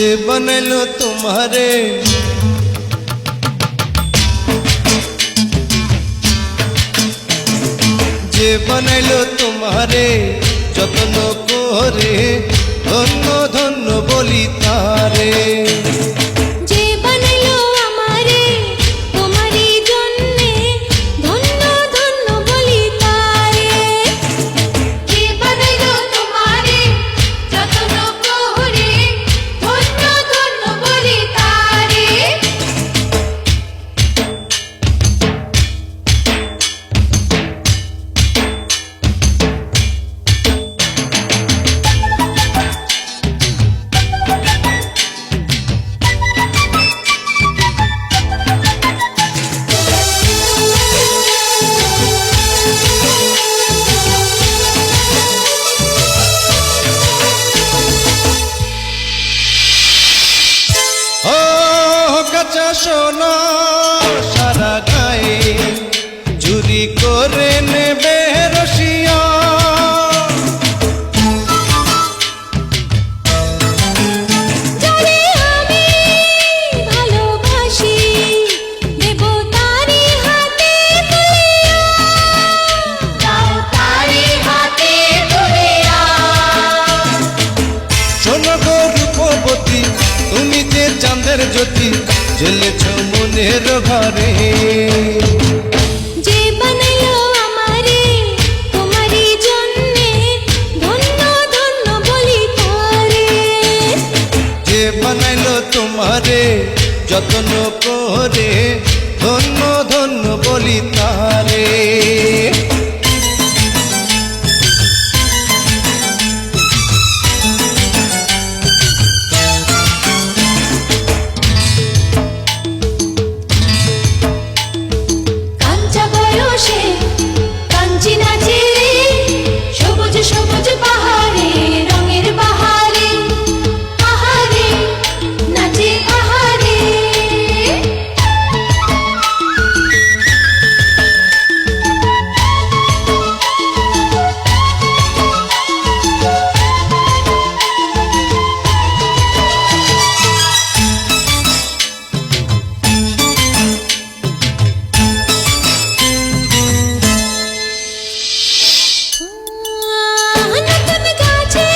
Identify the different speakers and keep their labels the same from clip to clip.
Speaker 1: যে বানাইলো তোমারে যে বানাইলো তোমারে যত্ন করে ধন্য ধন্য বলি তারে
Speaker 2: যে বানাইলো আমারে তোমারই জন্যে ধন্য ধন্য বলি তারে যে বানাইলো তোমারে যত্ন করে ধন্য ধন্য বলি তারে
Speaker 1: সোনা সারা গায়ে চুরি করে নেবে রসিয়া
Speaker 2: যারে আমি ভালোবাসি দেব তারি হাতে তুলিয়া দাও তারি হাতে তুলিয়া
Speaker 1: শোনো গো রূপবতী তুমি যে চাঁদের জ্যোতি জ্বলেছ মনের ঘরে
Speaker 2: যে বানাইলো আমারে তোমারই জন্যে ধন্য ধন্য বলি তারে
Speaker 1: যে বানাইলো তোমারে যত্ন করে ধন্য ধন্য বলি তারে
Speaker 2: কাঞ্চা বয়সে কাঞ্চি নাচে সবুজ সবুজ পাহাড়ে রঙের বাহারে আহারে নাচে আহারে নতুন গাছে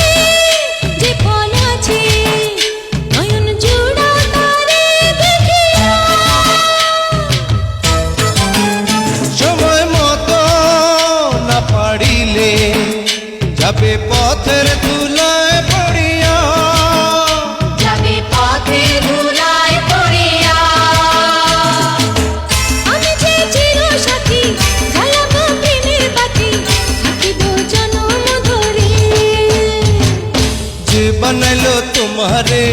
Speaker 2: যে ফল আছে নয়ন জোড়া তারে দেখিয়া
Speaker 1: সময় মতো না পারিলে যাবে পথের ধুলায় পড়িয়া
Speaker 2: যাবে পথে ধুলায় পড়িয়া আমি যে চির সাথী জ্বালাবো প্রেমের বাতি থাকিব জনম ধরে
Speaker 1: যে বানাইলো তোমারে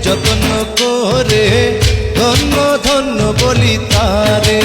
Speaker 1: যত্ন করে ধন্য ধন্য বলি তারে